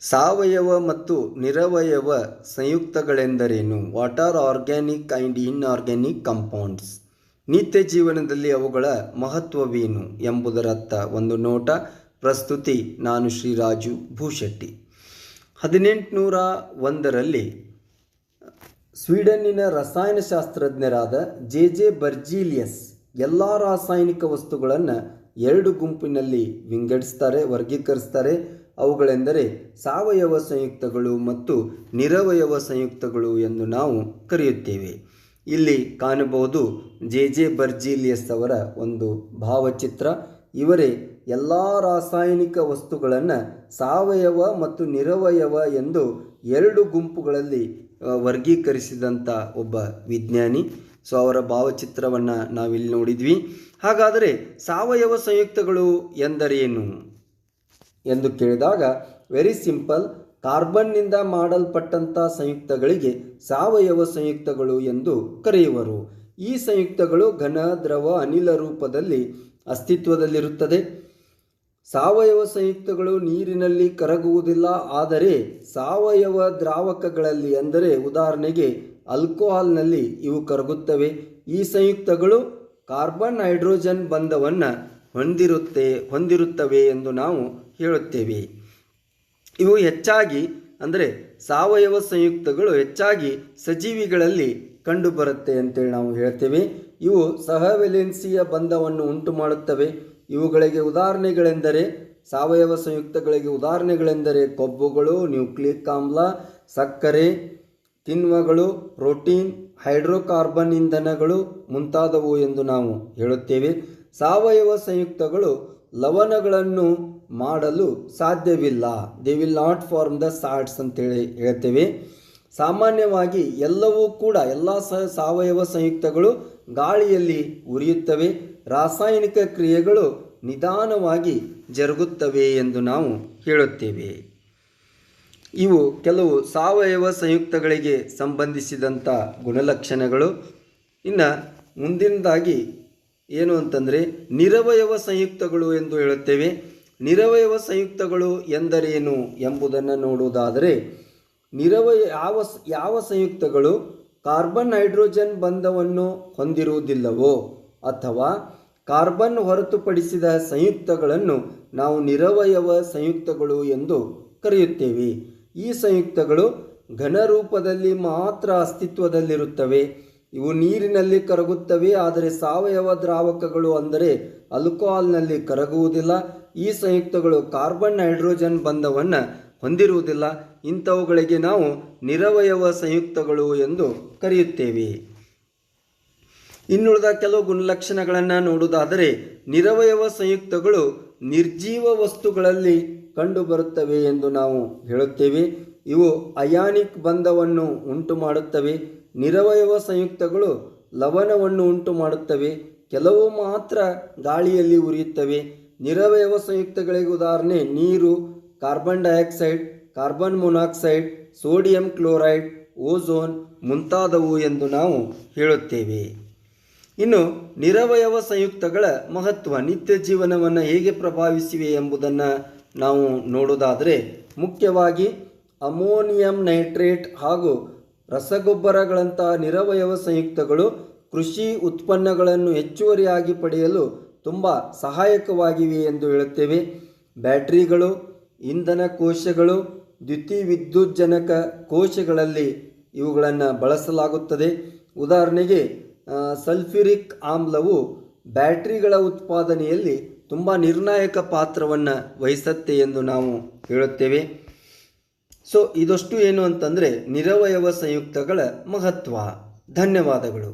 ಸಾವಯವ ಮತ್ತು ನಿರವಯವ ಸಂಯುಕ್ತಗಳೆಂದರೇನು? What are organic and inorganic compounds? ನಿತ್ಯ ಜೀವನದಲ್ಲಿ ಅವುಗಳ ಮಹತ್ವವೇನು ಎಂಬುದರತ್ತ ಒಂದು ನೋಟ. ಪ್ರಸ್ತುತಿ ನಾನು ಶ್ರೀರಾಜು ಭೂಶೆಟ್ಟಿ. 1801ರಲ್ಲಿ ಸ್ವೀಡನ್ನಿನ ರಸಾಯನಶಾಸ್ತ್ರಜ್ಞರಾದ ಜೆ ಬರ್ಜೀಲಿಯಸ್ ಎಲ್ಲ ರಾಸಾಯನಿಕ ವಸ್ತುಗಳನ್ನು 2 ಗುಂಪಿನಲ್ಲಿ ವರ್ಗೀಕರಿಸ್ತಾರೆ. ಅವುಗಳೆಂದರೆ ಸಾವಯವ ಸಂಯುಕ್ತಗಳು ಮತ್ತು ನಿರವಯವ ಸಂಯುಕ್ತಗಳು ಎಂದು ನಾವು ಕರೆಯುತ್ತೇವೆ. ಇಲ್ಲಿ ಕಾಣಬಹುದು ಜೆ ಬರ್ಜೀಲಿಯಸ್ ಅವರ ಒಂದು ಭಾವಚಿತ್ರ. ಇವರೇ ಎಲ್ಲ ರಾಸಾಯನಿಕ ವಸ್ತುಗಳನ್ನು ಸಾವಯವ ಮತ್ತು ನಿರವಯವ ಎಂದು 2 ಗುಂಪುಗಳಲ್ಲಿ ವರ್ಗೀಕರಿಸಿದಂಥ ಒಬ್ಬ ವಿಜ್ಞಾನಿ. ಸೊ ಅವರ ಭಾವಚಿತ್ರವನ್ನು ನಾವಿಲ್ಲಿ ನೋಡಿದ್ವಿ. ಹಾಗಾದರೆ ಸಾವಯವ ಸಂಯುಕ್ತಗಳು ಎಂದರೇನು ಎಂದು ಕೇಳಿದಾಗ ವೆರಿ ಸಿಂಪಲ್. ಕಾರ್ಬನ್ನಿಂದ ಮಾಡಲ್ಪಟ್ಟಂಥ ಸಂಯುಕ್ತಗಳಿಗೆ ಸಾವಯವ ಸಂಯುಕ್ತಗಳು ಎಂದು ಕರೆಯುವರು. ಈ ಸಂಯುಕ್ತಗಳು ಘನ, ದ್ರವ, ಅನಿಲ ರೂಪದಲ್ಲಿ ಅಸ್ತಿತ್ವದಲ್ಲಿರುತ್ತದೆ. ಸಾವಯವ ಸಂಯುಕ್ತಗಳು ನೀರಿನಲ್ಲಿ ಕರಗುವುದಿಲ್ಲ. ಆದರೆ ಸಾವಯವ ದ್ರಾವಕಗಳಲ್ಲಿ, ಅಂದರೆ ಉದಾಹರಣೆಗೆ ಆಲ್ಕೋಹಾಲ್ನಲ್ಲಿ ಇವು ಕರಗುತ್ತವೆ. ಈ ಸಂಯುಕ್ತಗಳು ಕಾರ್ಬನ್ ಹೈಡ್ರೋಜನ್ ಬಂಧವನ್ನು ಹೊಂದಿರುತ್ತವೆ ಎಂದು ನಾವು ಹೇಳುತ್ತೇವೆ. ಇವು ಹೆಚ್ಚಾಗಿ, ಅಂದರೆ ಸಾವಯವ ಸಂಯುಕ್ತಗಳು ಹೆಚ್ಚಾಗಿ ಸಜೀವಿಗಳಲ್ಲಿ ಕಂಡುಬರುತ್ತೆ ಅಂತೇಳಿ ನಾವು ಹೇಳ್ತೇವೆ. ಇವು ಸಹವೆಲೆನ್ಸಿಯ ಬಂಧವನ್ನು ಉಂಟು ಮಾಡುತ್ತವೆ. ಇವುಗಳಿಗೆ ಉದಾಹರಣೆಗಳೆಂದರೆ, ಸಾವಯವ ಸಂಯುಕ್ತಗಳಿಗೆ ಉದಾಹರಣೆಗಳೆಂದರೆ ಕೊಬ್ಬುಗಳು, ನ್ಯೂಕ್ಲಿಯಿಕ್ ಆಮ್ಲ, ಸಕ್ಕರೆ, ಕಿಣ್ವಗಳು, ಪ್ರೋಟೀನ್, ಹೈಡ್ರೋಕಾರ್ಬನ್ ಇಂಧನಗಳು ಮುಂತಾದವು ಎಂದು ನಾವು ಹೇಳುತ್ತೇವೆ. ಸಾವಯವ ಸಂಯುಕ್ತಗಳು ಲವಣಗಳನ್ನು ಮಾಡಲು ಸಾಧ್ಯವಿಲ್ಲ. They will not form the salts ಅಂತೇಳಿ ಹೇಳ್ತೇವೆ. ಸಾಮಾನ್ಯವಾಗಿ ಎಲ್ಲ ಸಾವಯವ ಸಂಯುಕ್ತಗಳು ಗಾಳಿಯಲ್ಲಿ ಉರಿಯುತ್ತವೆ. ರಾಸಾಯನಿಕ ಕ್ರಿಯೆಗಳು ನಿಧಾನವಾಗಿ ಜರುಗುತ್ತವೆ ಎಂದು ನಾವು ಹೇಳುತ್ತೇವೆ. ಇವು ಕೆಲವು ಸಾವಯವ ಸಂಯುಕ್ತಗಳಿಗೆ ಸಂಬಂಧಿಸಿದಂಥ ಗುಣಲಕ್ಷಣಗಳು. ಇನ್ನು ಮುಂದಿನದಾಗಿ ಏನು ಅಂತಂದರೆ ನಿರವಯವ ಸಂಯುಕ್ತಗಳು ಎಂದು ಹೇಳುತ್ತೇವೆ. ನಿರವಯವ ಸಂಯುಕ್ತಗಳು ಎಂದರೇನು ಎಂಬುದನ್ನು ನೋಡುವುದಾದರೆ, ಯಾವ ಸಂಯುಕ್ತಗಳು ಕಾರ್ಬನ್ ಹೈಡ್ರೋಜನ್ ಬಂಧವನ್ನು ಹೊಂದಿರುವುದಿಲ್ಲವೋ ಅಥವಾ ಕಾರ್ಬನ್ ಹೊರತುಪಡಿಸಿದ ಸಂಯುಕ್ತಗಳನ್ನು ನಾವು ನಿರವಯವ ಸಂಯುಕ್ತಗಳು ಎಂದು ಕರೆಯುತ್ತೇವೆ. ಈ ಸಂಯುಕ್ತಗಳು ಘನರೂಪದಲ್ಲಿ ಮಾತ್ರ ಅಸ್ತಿತ್ವದಲ್ಲಿರುತ್ತವೆ. ಇವು ನೀರಿನಲ್ಲಿ ಕರಗುತ್ತವೆ. ಆದರೆ ಸಾವಯವ ದ್ರಾವಕಗಳು, ಅಂದರೆ ಆಲ್ಕೋಹಾಲ್ನಲ್ಲಿ ಕರಗುವುದಿಲ್ಲ. ಈ ಸಂಯುಕ್ತಗಳು ಕಾರ್ಬನ್ ಹೈಡ್ರೋಜನ್ ಬಂಧವನ್ನು ಹೊಂದಿರುವುದಿಲ್ಲ. ಇಂಥವುಗಳಿಗೆ ನಾವು ನಿರವಯವ ಸಂಯುಕ್ತಗಳು ಎಂದು ಕರೆಯುತ್ತೇವೆ. ಇನ್ನುಳಿದ ಕೆಲವು ಗುಣಲಕ್ಷಣಗಳನ್ನು ನೋಡುವುದಾದರೆ, ನಿರವಯವ ಸಂಯುಕ್ತಗಳು ನಿರ್ಜೀವ ವಸ್ತುಗಳಲ್ಲಿ ಕಂಡುಬರುತ್ತವೆ ಎಂದು ನಾವು ಹೇಳುತ್ತೇವೆ. ಇವು ಅಯಾನಿಕ್ ಬಂಧವನ್ನು ಉಂಟು ಮಾಡುತ್ತವೆ. ನಿರವಯವ ಸಂಯುಕ್ತಗಳು ಲವಣವನ್ನು ಉಂಟು ಮಾಡುತ್ತವೆ. ಕೆಲವು ಮಾತ್ರ ಗಾಳಿಯಲ್ಲಿ ಉರಿಯುತ್ತವೆ. ನಿರವಯವ ಸಂಯುಕ್ತಗಳಿಗೆ ಉದಾಹರಣೆ ನೀರು, carbon dioxide, carbon monoxide, sodium chloride, ozone ಮುಂತಾದವು ಎಂದು ನಾವು ಹೇಳುತ್ತೇವೆ. ಇನ್ನು ನಿರವಯವ ಸಂಯುಕ್ತಗಳ ಮಹತ್ವ, ನಿತ್ಯ ಜೀವನವನ್ನು ಹೇಗೆ ಪ್ರಭಾವಿಸಿವೆ ಎಂಬುದನ್ನು ನಾವು ನೋಡೋದಾದರೆ, ಮುಖ್ಯವಾಗಿ ಅಮೋನಿಯಂ ನೈಟ್ರೇಟ್ ಹಾಗೂ ರಸಗೊಬ್ಬರಗಳಂತಹ ನಿರವಯವ ಸಂಯುಕ್ತಗಳು ಕೃಷಿ ಉತ್ಪನ್ನಗಳನ್ನು ಹೆಚ್ಚುವರಿಯಾಗಿ ಪಡೆಯಲು ತುಂಬ ಸಹಾಯಕವಾಗಿವೆ ಎಂದು ಹೇಳುತ್ತೇವೆ. ಬ್ಯಾಟರಿಗಳು, ಇಂಧನ ಕೋಶಗಳು, ದ್ಯುತಿವಿದ್ಯುಜ್ಜನಕ ಕೋಶಗಳಲ್ಲಿ ಇವುಗಳನ್ನು ಬಳಸಲಾಗುತ್ತದೆ. ಉದಾಹರಣೆಗೆ ಸಲ್ಫ್ಯೂರಿಕ್ ಆಮ್ಲವು ಬ್ಯಾಟರಿಗಳ ಉತ್ಪಾದನೆಯಲ್ಲಿ ತುಂಬ ನಿರ್ಣಾಯಕ ಪಾತ್ರವನ್ನು ವಹಿಸುತ್ತೆ ಎಂದು ನಾವು ಹೇಳುತ್ತೇವೆ. ಸೊ ಇದಷ್ಟು ಏನು ಅಂತಂದರೆ ನಿರವಯವ ಸಂಯುಕ್ತಗಳ ಮಹತ್ವ. ಧನ್ಯವಾದಗಳು.